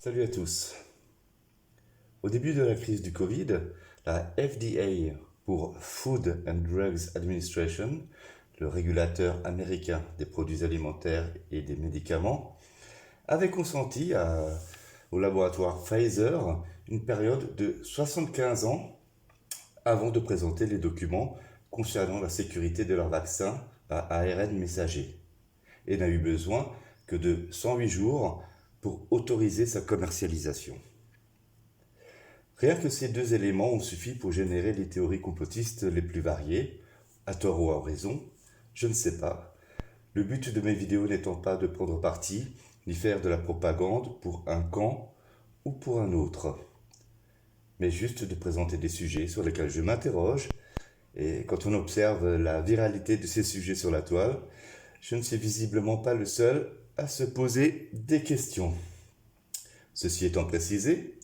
Salut à tous. Au début de la crise du Covid, la FDA pour Food and Drugs Administration, le régulateur américain des produits alimentaires et des médicaments, avait consenti au laboratoire Pfizer une période de 75 ans avant de présenter les documents concernant la sécurité de leur vaccin à ARN messager et n'a eu besoin que de 108 jours pour autoriser sa commercialisation. Rien que ces deux éléments ont suffi pour générer les théories complotistes les plus variées, à tort ou à raison, je ne sais pas. Le but de mes vidéos n'étant pas de prendre parti, ni faire de la propagande pour un camp ou pour un autre, mais juste de présenter des sujets sur lesquels je m'interroge, et quand on observe la viralité de ces sujets sur la toile, je ne suis visiblement pas le seul à se poser des questions. Ceci étant précisé,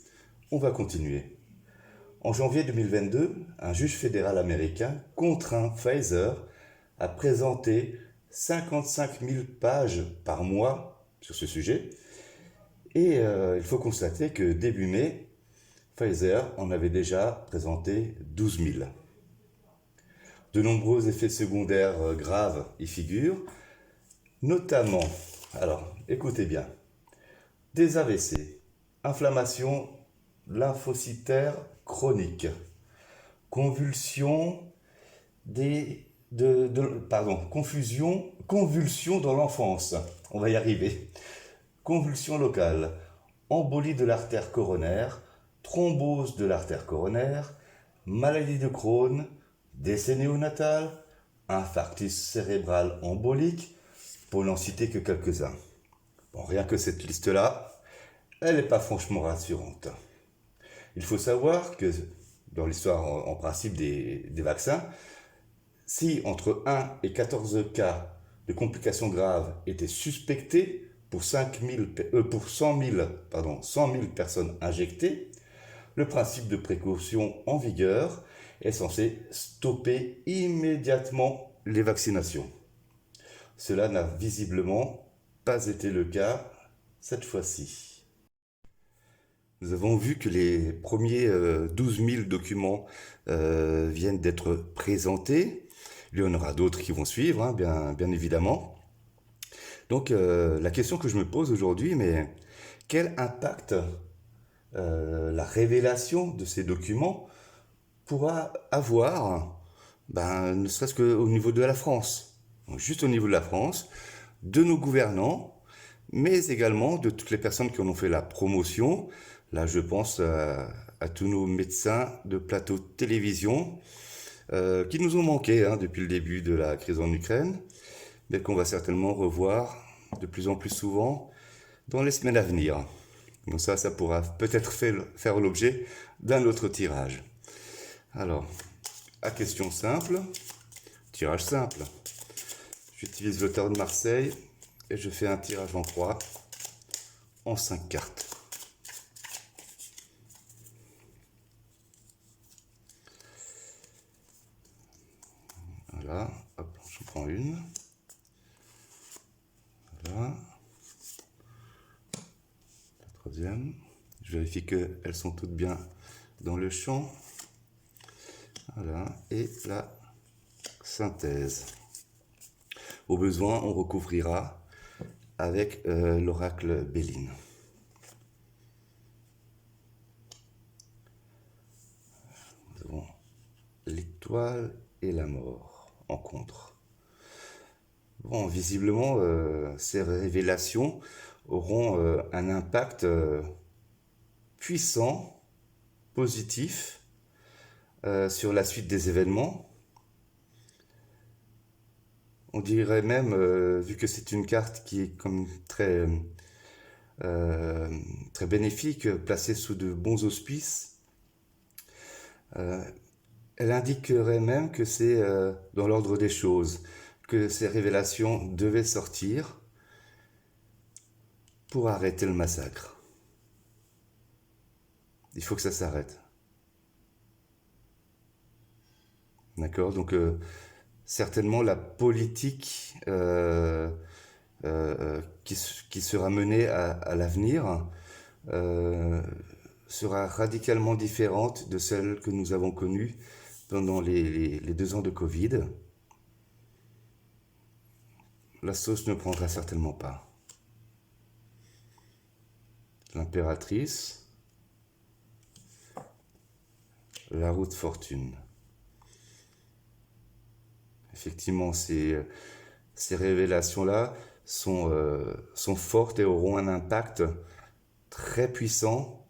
on va continuer. En janvier 2022, un juge fédéral américain contraint Pfizer à présenter 55 000 pages par mois sur ce sujet. Et il faut constater que début mai, Pfizer en avait déjà présenté 12 000. De nombreux effets secondaires graves y figurent, notamment, alors écoutez bien, des AVC, inflammation lymphocytaire chronique, convulsions convulsions dans l'enfance, on va y arriver, convulsions locales, embolie de l'artère coronaire, thrombose de l'artère coronaire, maladie de Crohn, décès néonatal, infarctus cérébral embolique, pour n'en citer que quelques-uns. Bon, rien que cette liste-là, elle n'est pas franchement rassurante. Il faut savoir que dans l'histoire en principe des vaccins, si entre 1 et 14 cas de complications graves étaient suspectés pour 100 000 personnes injectées, le principe de précaution en vigueur est censé stopper immédiatement les vaccinations. Cela n'a visiblement pas été le cas cette fois-ci. Nous avons vu que les premiers 12 000 documents viennent d'être présentés. Il y en aura d'autres qui vont suivre, hein, bien évidemment. Donc la question que je me pose aujourd'hui, mais quel impact la révélation de ces documents pourra avoir, ne serait-ce qu'au niveau de la France, donc juste au niveau de la France, de nos gouvernants, mais également de toutes les personnes qui en ont fait la promotion. Là, je pense à tous nos médecins de plateau de télévision qui nous ont manqué depuis le début de la crise en Ukraine, mais qu'on va certainement revoir de plus en plus souvent dans les semaines à venir. Donc ça pourra peut-être faire l'objet d'un autre tirage. Alors, à question simple, tirage simple. J'utilise le tarot de Marseille et je fais un tirage en croix en 5 cartes. Voilà, hop, je prends une. Voilà. La troisième. Je vérifie qu'elles sont toutes bien dans le champ. Voilà, et la synthèse. Au besoin, on recouvrira avec l'oracle Béline. Nous avons l'étoile et la mort en contre. Bon, visiblement, ces révélations auront un impact puissant, positif, sur la suite des événements. On dirait même, vu que c'est une carte qui est comme très bénéfique, placée sous de bons auspices, elle indiquerait même que c'est dans l'ordre des choses, que ces révélations devaient sortir pour arrêter le massacre. Il faut que ça s'arrête. D'accord? Donc, certainement la politique qui sera menée à l'avenir euh, sera radicalement différente de celle que nous avons connue pendant les 2 ans de Covid. La sauce ne prendra certainement pas. L'impératrice, la roue de fortune. Effectivement, ces révélations-là sont fortes et auront un impact très puissant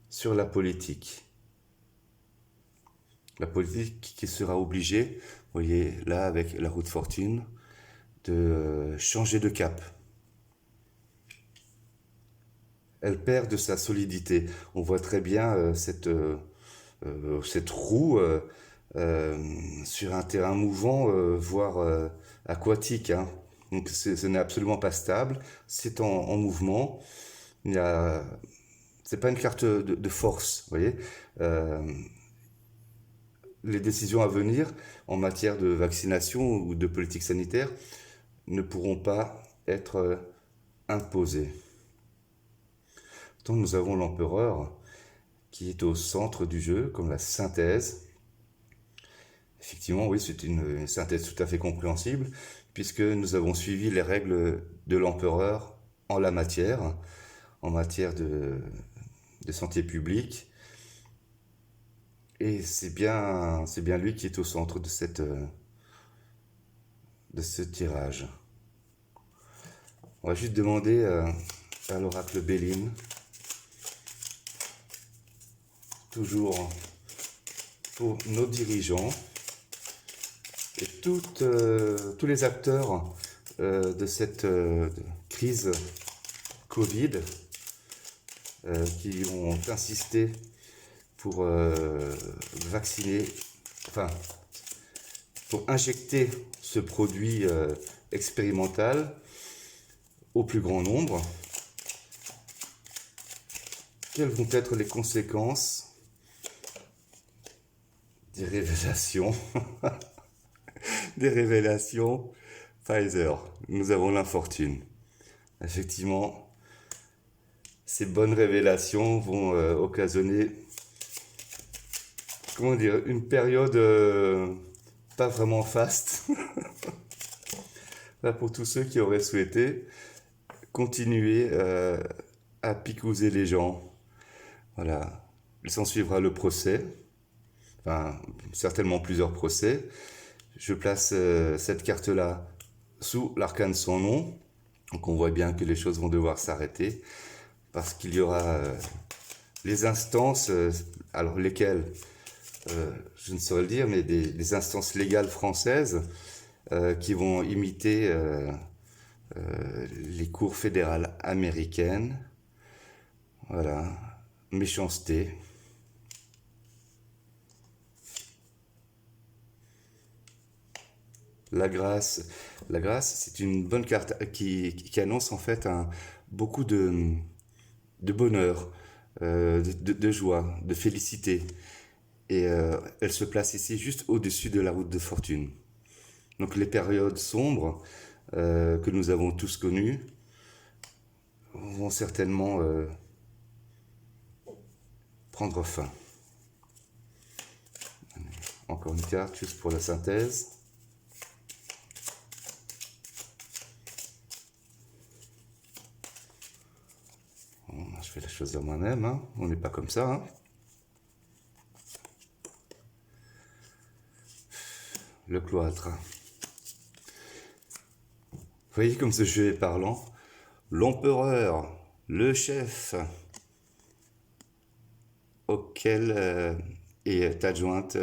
sur la politique. La politique qui sera obligée, vous voyez là avec la roue de fortune, de changer de cap. Elle perd de sa solidité. On voit très bien cette roue sur un terrain mouvant, voire aquatique, hein. Donc ce n'est absolument pas stable, c'est en mouvement. Il y a, c'est pas une carte de force, vous voyez. Euh, les décisions à venir en matière de vaccination ou de politique sanitaire ne pourront pas être imposées. Donc nous avons l'empereur qui est au centre du jeu, comme la synthèse. Effectivement, oui, c'est une synthèse tout à fait compréhensible, puisque nous avons suivi les règles de l'empereur en la matière, en matière de santé publique. Et c'est bien lui qui est au centre de ce tirage. On va juste demander à l'oracle Béline, toujours pour nos dirigeants et tous les acteurs de cette crise Covid qui ont insisté pour vacciner, enfin, pour injecter ce produit expérimental au plus grand nombre. Quelles vont être les conséquences des révélations des révélations Pfizer? Nous avons l'infortune. Effectivement, ces bonnes révélations vont occasionner, comment dire, une période pas vraiment faste. Là, pour tous ceux qui auraient souhaité continuer à picouser les gens. Voilà. Il s'en suivra le procès, enfin, certainement plusieurs procès. Je place cette carte-là sous l'arcane sans nom. Donc on voit bien que les choses vont devoir s'arrêter parce qu'il y aura les instances, alors lesquelles je ne saurais le dire, mais des instances légales françaises qui vont imiter les cours fédérales américaines. Voilà, méchanceté. La grâce, c'est une bonne carte qui annonce en fait beaucoup de bonheur, de joie, de félicité. Et elle se place ici juste au-dessus de la route de fortune. Donc les périodes sombres que nous avons tous connues vont certainement prendre fin. Encore une carte juste pour la synthèse. Je vais la choisir moi-même, hein. On n'est pas comme ça, hein. Le cloître. Vous voyez comme ce jeu est parlant. L'empereur, le chef, auquel est adjointe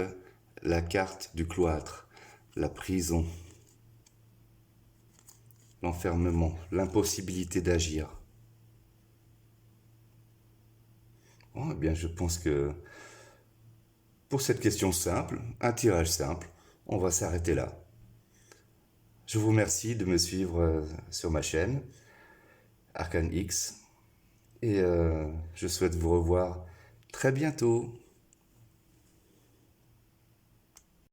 la carte du cloître, la prison, l'enfermement, l'impossibilité d'agir. Bon, eh bien, je pense que pour cette question simple, un tirage simple, on va s'arrêter là. Je vous remercie de me suivre sur ma chaîne, Arcane X, et je souhaite vous revoir très bientôt.